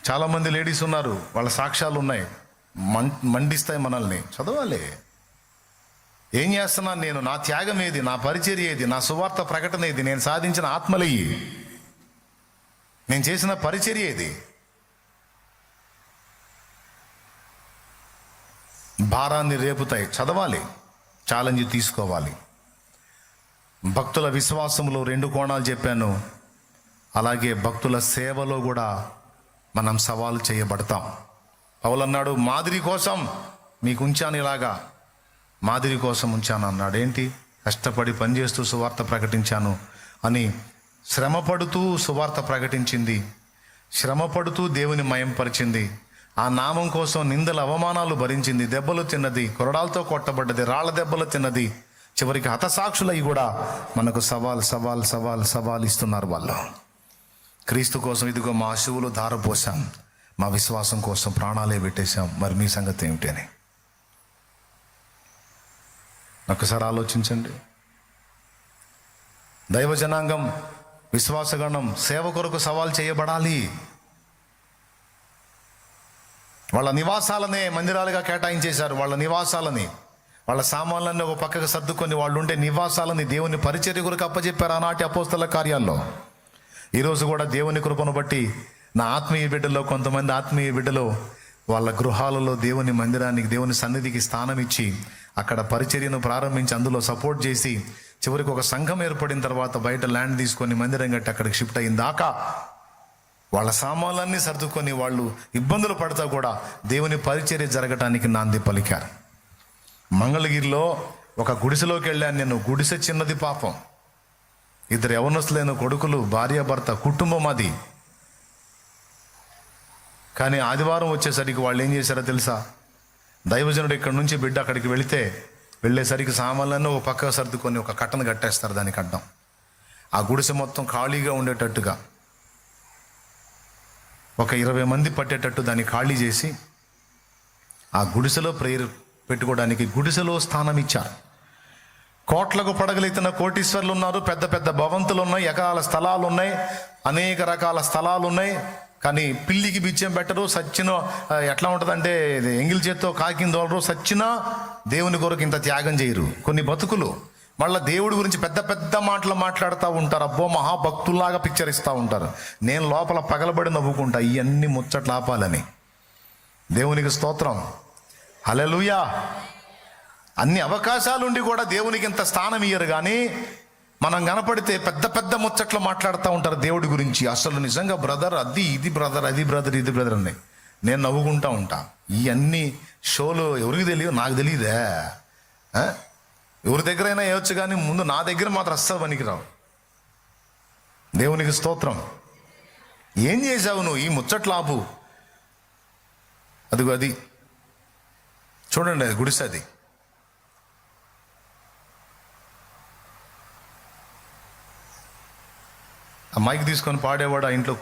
చాలామంది లేడీస్ ఉన్నారు, వాళ్ళ సాక్ష్యాలు ఉన్నాయి, మండిస్తాయి మనల్ని. చదవాలి. ఏం చేస్తున్నాను నేను, నా త్యాగం ఏది, నా పరిచర్య ఏది, నా సువార్త ప్రకటన ఏది, నేను సాధించిన ఆత్మలయ్యి, నేను చేసిన పరిచర్య ఏది? భారాన్ని రేపుతాయి. చదవాలి, ఛాలెంజ్ తీసుకోవాలి. భక్తుల విశ్వాసంలో 2 కోణాలు చెప్పాను. అలాగే భక్తుల సేవలో కూడా మనం సవాలు చేయబడతాం. పౌలు అన్నాడు, మాదిరి కోసం మీకు ఉంచాను, ఇలాగా మాదిరి కోసం ఉంచాను అన్నాడు. ఏంటి? కష్టపడి పనిచేస్తూ సువార్త ప్రకటించాను అని. శ్రమపడుతూ సువార్త ప్రకటించింది, శ్రమపడుతూ దేవుని మయంపరిచింది, ఆ నామం కోసం నిందల అవమానాలు భరించింది, దెబ్బలు తిన్నది, కొరడాలతో కొట్టబడ్డది, రాళ్ల దెబ్బలు తిన్నది, చివరికి హతసాక్షులై కూడా మనకు సవాల్ ఇస్తున్నారు వాళ్ళు. క్రీస్తు కోసం ఇదిగో మా అశువులు ధారపోసాం, మా విశ్వాసం కోసం ప్రాణాలే పెట్టేశాం. మరి మీ సంగతి ఏమిటని ఒకసారి ఆలోచించండి. దైవ జనాంగం, విశ్వాసగణం సేవ కొరకు సవాల్ చేయబడాలి. వాళ్ళ నివాసాలనే మందిరాలుగా కేటాయించేశారు. వాళ్ళ నివాసాలని, వాళ్ళ సామాన్లన్నీ ఒక పక్కకు సర్దుకొని వాళ్ళు ఉండే నివాసాలని దేవుని పరిచర్య కొరకు అప్పచెప్పారు ఆనాటి అపోస్తల కార్యాల్లో. ఈరోజు కూడా దేవుని కృపను బట్టి నా ఆత్మీయ బిడ్డలో కొంతమంది ఆత్మీయ బిడ్డలు వాళ్ళ గృహాలలో దేవుని మందిరానికి, దేవుని సన్నిధికి స్థానం ఇచ్చి అక్కడ పరిచర్యను ప్రారంభించి అందులో సపోర్ట్ చేసి చివరికి ఒక సంఘం ఏర్పడిన తర్వాత బయట ల్యాండ్ తీసుకొని మందిరం కట్టి అక్కడికి షిఫ్ట్ అయిన దాకా వాళ్ళ సామాన్లన్నీ సర్దుకొని వాళ్ళు ఇబ్బందులు పడతా కూడా దేవుని పరిచర్య జరగటానికి నాంది పలికారు. మంగళగిరిలో ఒక గుడిసెలోకి వెళ్ళాను నేను. గుడిసె చిన్నది పాపం, 2 యవనస్తులైన కొడుకులు, భార్యాభర్త, కుటుంబం అది. కానీ ఆదివారం వచ్చేసరికి వాళ్ళు ఏం చేశారో తెలుసా? దైవజనుడు ఇక్కడ నుంచి బిడ్డ అక్కడికి వెళ్ళేసరికి సామాన్లన్నీ ఒక పక్క సర్దుకొని ఒక కట్టను కట్టేస్తారు దానికి అడ్డం. ఆ గుడిసె మొత్తం ఖాళీగా ఉండేటట్టుగా ఒక 20 మంది పట్టేటట్టు దాన్ని ఖాళీ చేసి ఆ గుడిసెలో ప్రేయర్ పెట్టుకోవడానికి గుడిసెలో స్థానం ఇచ్చారు. కోట్లకు పడగలెత్తిన కోటీశ్వర్లు ఉన్నారు, పెద్ద పెద్ద భవంతులు ఉన్నాయి, ఎకరాల స్థలాలు ఉన్నాయి, అనేక రకాల స్థలాలు ఉన్నాయి. కానీ పిల్లికి బిచ్చం పెట్టరు, సచ్చిన ఎట్లా ఉంటుందంటే ఎంగిల్ చేత్తో కాకిందోలరు, సచ్చిన దేవుని కొరకు ఇంత త్యాగం చేయరు. కొన్ని బతుకులు మళ్ళీ దేవుడి గురించి పెద్ద పెద్ద మాటలు మాట్లాడుతూ ఉంటారు. అబ్బో మహాభక్తుల్లాగా పిక్చర్ ఇస్తూ ఉంటారు. నేను లోపల పగలబడి నవ్వుకుంటా, ఇవన్నీ ముచ్చట్లు ఆపాలని. దేవునికి స్తోత్రం, హల్లెలూయా. అన్ని అవకాశాలుండి కూడా దేవునికి ఇంత స్థానం ఇయ్యరు. కానీ మనం కనపడితే పెద్ద పెద్ద ముచ్చట్లు మాట్లాడుతూ ఉంటారు దేవుడి గురించి. అసలు నిజంగా బ్రదర్ అది, ఇది బ్రదర్, అది బ్రదర్, ఇది బ్రదర్ అని నేను నవ్వుకుంటా ఉంటా. ఇవన్నీ షోలు ఎవరికి తెలియదు, నాకు తెలియదే. ఎవరి దగ్గరైనా వేయవచ్చు, కానీ ముందు నా దగ్గర మాత్రం అస్సలు పనికిరావు. దేవునికి స్తోత్రం. ఏం చేశావు నువ్వు? ఈ ముచ్చట్లు ఆపు. అదిగో అది చూడండి, అది గుడిసె. అది ఆ మైక్ తీసుకొని పాడేవాడు ఆ ఇంట్లో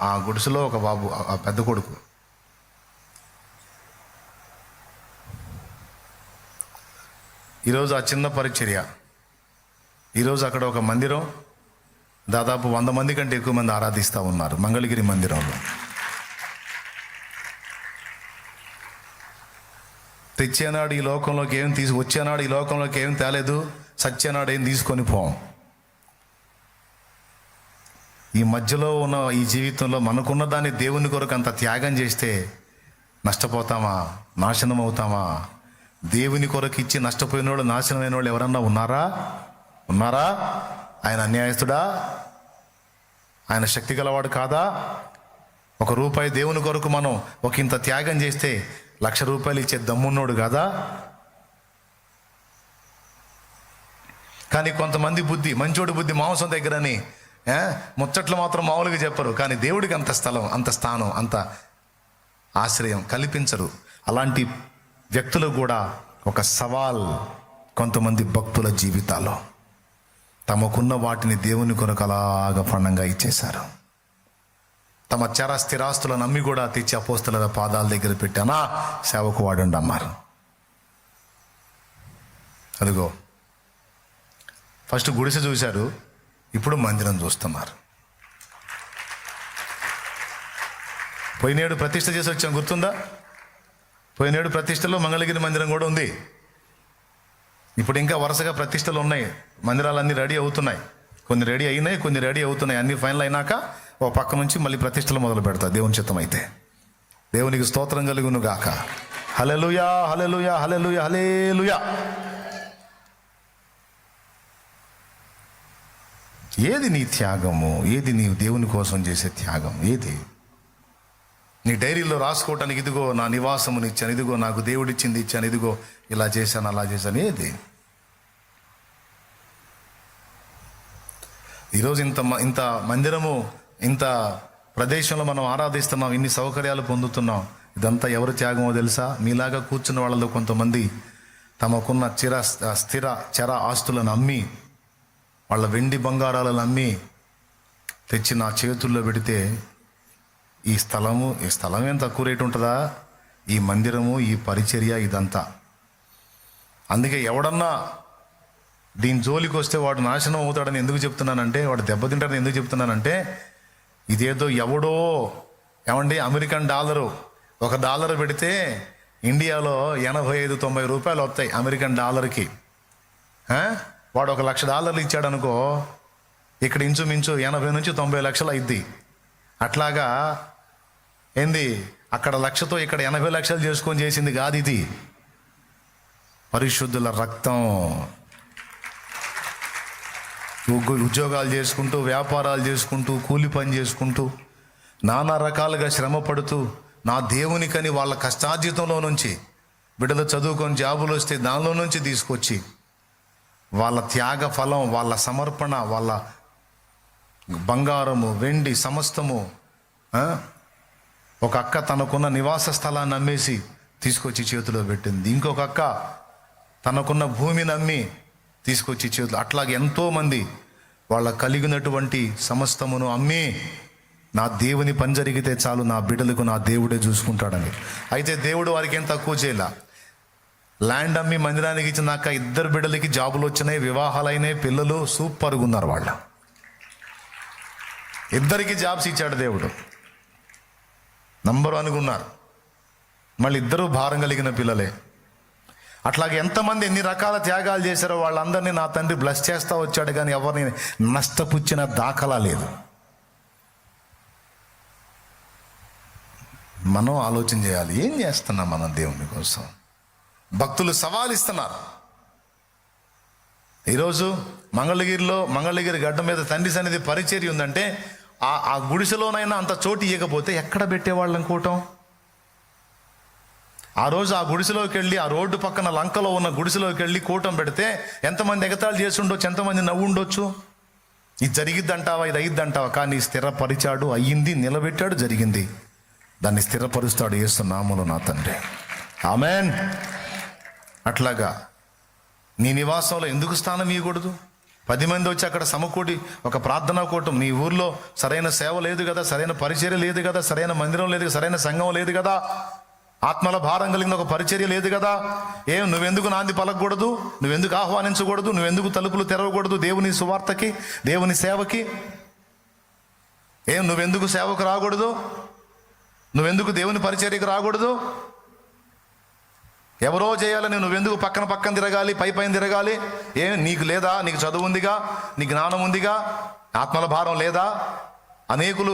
ఆ గుడిసెలో ఒక బాబు, ఆ పెద్ద కొడుకు. ఈరోజు ఆ చిన్న పరిచర్య, ఈరోజు అక్కడ ఒక మందిరం, దాదాపు 100 మంది కంటే ఎక్కువ మంది ఆరాధిస్తూ ఉన్నారు మంగళగిరి మందిరంలో. తెచ్చేనాడు ఈ లోకంలోకి ఏం వచ్చేనాడు ఈ లోకంలోకి ఏం తేలేదు, సచ్చేనాడు ఏం తీసుకొని పోం. ఈ మధ్యలో ఉన్న ఈ జీవితంలో మనకున్న దాన్ని దేవుని కొరకు అంత త్యాగం చేస్తే నష్టపోతామా, నాశనం అవుతామా? దేవుని కొరకు ఇచ్చి నష్టపోయిన వాళ్ళు, నాశనమైన వాళ్ళు ఎవరన్నా ఉన్నారా? ఆయన అన్యాయస్తుడా? ఆయన శక్తి గలవాడు కాదా? 1 రూపాయి దేవుని కొరకు మనం ఒక ఇంత త్యాగం చేస్తే 1,00,000 రూపాయలు ఇచ్చే దమ్మున్నోడు కాదా? కానీ కొంతమంది బుద్ధి, మంచోడి బుద్ధి మాంసం దగ్గరని ముచ్చట్లు మాత్రం మామూలుగా చెప్పరు, కానీ దేవుడికి అంత స్థలం, అంత స్థానం, అంత ఆశ్రయం కల్పించరు. అలాంటి వ్యక్తులు కూడా ఒక సవాల్ కొంతమంది భక్తుల జీవితాల్లో తమకున్న వాటిని దేవుని కొరకు అలాగా పణంగా ఇచ్చేశారు. తమ చర స్థిరాస్తులను నమ్మి కూడా తెచ్చి అపోస్తలుల పాదాల దగ్గర పెట్టానా సేవకు వాడండి అన్నారు. అదిగో ఫస్ట్ గుడిసె చూశారు, ఇప్పుడు మందిరం చూస్తున్నారు. పోయినేడు ప్రతిష్ఠ చేసి వచ్చాం, గుర్తుందా? పోయినేడు ప్రతిష్టలో మంగళగిరి మందిరం కూడా ఉంది. ఇప్పుడు ఇంకా వరుసగా ప్రతిష్టలు ఉన్నాయి, మందిరాలన్నీ రెడీ అవుతున్నాయి. కొన్ని రెడీ అయినాయి, కొన్ని రెడీ అవుతున్నాయి. అన్ని ఫైనల్ అయినాక ఓ పక్క నుంచి మళ్ళీ ప్రతిష్టలు మొదలు పెడతా, దేవుని చిత్తం అయితే. దేవునికి స్తోత్రం కలుగును గాక. హల్లెలూయా, హల్లెలూయా, హల్లెలూయా, హల్లెలూయా. ఏది నీ త్యాగము? ఏది నీవు దేవుని కోసం చేసే త్యాగం? ఏది నీ డైరీలో రాసుకోవటానికి? ఇదిగో నా నివాసముని ఇచ్చాను, ఇదిగో నాకు దేవుడిచ్చింది ఇచ్చాను, ఇదిగో ఇలా చేశాను, అలా చేశాను. ఏది? ఈరోజు ఇంత మందిరము, ఇంత ప్రదేశంలో మనం ఆరాధిస్తున్నాం, ఇన్ని సౌకర్యాలు పొందుతున్నాం. ఇదంతా ఎవరు త్యాగమో తెలుసా? మీలాగా కూర్చున్న వాళ్ళలో కొంతమంది తమకున్న స్థిర చర ఆస్తులను అమ్మి, వాళ్ళ వెండి బంగారాలను అమ్మి తెచ్చి నా చేతుల్లో పెడితే, ఈ స్థలం ఏం తక్కువ రేటు ఉంటుందా? ఈ మందిరము, ఈ పరిచర్య, ఇదంతా. అందుకే ఎవడన్నా దీని జోలికి వస్తే వాడు నాశనం అవుతాడని ఎందుకు చెప్తున్నానంటే, వాడు దెబ్బతింటాడని ఎందుకు చెప్తున్నానంటే, ఇదేదో ఎవడో ఏమండి అమెరికన్ డాలరు, $1 పెడితే ఇండియాలో 85-90 రూపాయలు వస్తాయి అమెరికన్ డాలర్కి. వాడు $1,00,000 ఇచ్చాడు అనుకో, ఇక్కడ ఇంచుమించు 80 నుంచి 90 లక్షలు అయింది. అట్లాగా ఏంది, అక్కడ 1,00,000తో ఇక్కడ 80 లక్షలు చేసుకొని చేసింది కాదు ఇది. పరిశుద్ధుల రక్తం. ఉద్యోగాలు చేసుకుంటూ, వ్యాపారాలు చేసుకుంటూ, కూలి పని చేసుకుంటూ, నానా రకాలుగా శ్రమ పడుతూ, నా దేవునికని వాళ్ళ కష్టార్జితంలో నుంచి బిడ్డలు చదువుకొని జాబులు వస్తే దానిలో నుంచి తీసుకొచ్చి వాళ్ళ త్యాగ ఫలం, వాళ్ళ సమర్పణ, వాళ్ళ బంగారము, వెండి, సమస్తము. ఒక అక్క తనకున్న నివాస స్థలాన్ని అమ్మేసి తీసుకొచ్చి చేతిలో పెట్టింది. ఇంకొక అక్క తనకున్న భూమిని అమ్మి తీసుకొచ్చి చేతులు. అట్లాగే ఎంతోమంది వాళ్ళ కలిగినటువంటి సమస్తమును అమ్మి, నా దేవుని పని జరిగితే చాలు, నా బిడ్డలకు నా దేవుడే చూసుకుంటాడని. అయితే దేవుడు వారికి ఏం తక్కువ చేయాల. ల్యాండ్ అమ్మి మందిరానికి ఇచ్చినాక 2 బిడ్డలకి జాబులు వచ్చినాయి, వివాహాలైనాయి, పిల్లలు సూపర్గా ఉన్నారు. వాళ్ళ 2కి జాబ్స్ ఇచ్చాడు దేవుడు, నంబర్ 1 ఉన్నారు. మళ్ళీ 2 భారం కలిగిన పిల్లలే. అట్లాగే ఎంతమంది ఎన్ని రకాల త్యాగాలు చేశారో వాళ్ళందరినీ నా తండ్రి బ్లెస్ చేస్తూ వచ్చాడు, కానీ ఎవరిని నష్టపుచ్చిన దాఖలా లేదు. మనం ఆలోచన చేయాలి, ఏం చేస్తున్నాం మనం దేవుని కోసం? భక్తులు సవాల్ ఇస్తున్నారు. ఈరోజు మంగళగిరి గడ్డ మీద తండ్రి సన్నిధి పరిచర్య ఉందంటే, ఆ గుడిసెలోనైనా అంత చోటు ఇవ్వకపోతే ఎక్కడ పెట్టేవాళ్ళం కూటం? ఆ రోజు ఆ గుడిసెలోకి వెళ్ళి, ఆ రోడ్డు పక్కన లంకలో ఉన్న గుడిసెలోకి వెళ్ళి కూటం పెడితే ఎంతమంది ఎగతాళి చేసి ఉండొచ్చు, ఎంతమంది నవ్వు ఉండొచ్చు. ఇది జరిగిద్దంటావా, ఇది అయ్యిద్దంటావా? కానీ స్థిరపరిచాడు, అయ్యింది, నిలబెట్టాడు, జరిగింది. దాన్ని స్థిరపరుస్తాడు యేసు నామములో నా తండ్రి. ఆమెన్. అట్లాగా నీ నివాసంలో ఎందుకు స్థానం ఇవ్వకూడదు? 10 మంది వచ్చి అక్కడ సమకూడి ఒక ప్రార్థనా కూటం. నీ ఊర్లో సరైన సేవ లేదు కదా, సరైన పరిచర్య లేదు కదా, సరైన మందిరం లేదు కదా, సరైన సంఘం లేదు కదా, ఆత్మల భారం కలిగిన ఒక పరిచర్య లేదు కదా. నువ్వెందుకు నాంది పలకూడదు? నువ్వెందుకు ఆహ్వానించకూడదు? నువ్వెందుకు తలుపులు తెరవకూడదు దేవుని సువార్తకి, దేవుని సేవకి? నువ్వెందుకు సేవకు రాకూడదు? నువ్వెందుకు దేవుని పరిచర్యకు రాకూడదు? ఎవరో చేయాలని నువ్వెందుకు పక్కన తిరగాలి, పైన తిరగాలి? నీకు లేదా? నీకు చదువు ఉందిగా, నీ జ్ఞానం ఉందిగా, ఆత్మల భారం లేదా? అనేకులు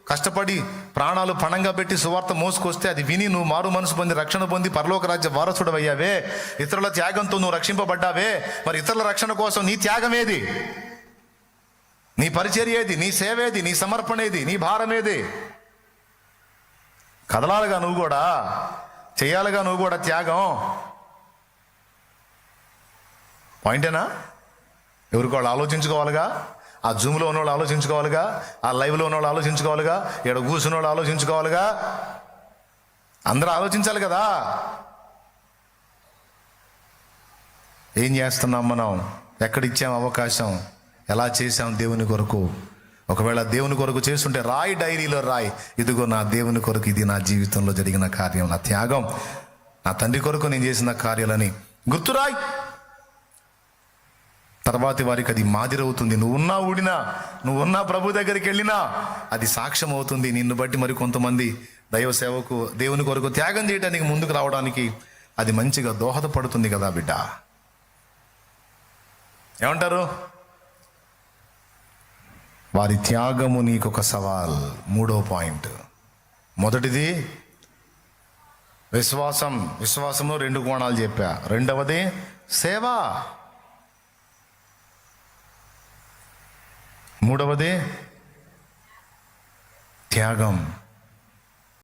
కష్టపడి ప్రాణాలు పణంగా పెట్టి సువార్త మోసుకొస్తే అది విని నువ్వు మారు మనసు పొంది రక్షణ పొంది పరలోక రాజ్య వారసుడు అయ్యావే. ఇతరుల త్యాగంతో నువ్వు రక్షింపబడ్డావే. మరి ఇతరుల రక్షణ కోసం నీ త్యాగం ఏది? నీ పరిచర్య ఏది? నీ సేవ ఏది? నీ సమర్పణ ఏది? నీ భారం ఏది? కదలాలుగా నువ్వు కూడా, చేయాలిగా నువ్వు కూడా త్యాగం. పాయింటేనా? ఎవరికి వాళ్ళు ఆలోచించుకోవాలిగా. ఆ జూమ్లో ఉన్నవాళ్ళు ఆలోచించుకోవాలిగా, ఆ లైవ్లో ఉన్నవాళ్ళు ఆలోచించుకోవాలిగా, ఇక్కడ కూర్చున్న వాళ్ళు ఆలోచించుకోవాలిగా. అందరూ ఆలోచించాలి కదా. ఏం చేస్తున్నాం మనం? ఎక్కడిచ్చాం అవకాశం? ఎలా చేశాం దేవుని కొరకు? ఒకవేళ దేవుని కొరకు చేస్తుంటే రాయి, డైరీలో రాయి, ఇదిగో నా దేవుని కొరకు ఇది నా జీవితంలో జరిగిన కార్యం, నా త్యాగం, నా తండ్రి కొరకు నేను చేసిన కార్యాలని గుర్తురాయి. తర్వాతి వారికి అది మాదిరవుతుంది. నువ్వున్నా ఊడినా, నువ్వున్నా ప్రభు దగ్గరికి వెళ్ళినా అది సాక్ష్యం అవుతుంది. నిన్ను బట్టి మరి కొంతమంది దైవ సేవకు దేవుని కొరకు త్యాగం చేయడానికి ముందుకు రావడానికి అది మంచిగా దోహదపడుతుంది కదా బిడ్డ. ఏమంటారు? వారి త్యాగము నీకొక సవాల్. 3వ పాయింట్. మొదటిది విశ్వాసంలో 2 కోణాలు చెప్పా. రెండవది సేవ. మూడవది త్యాగం.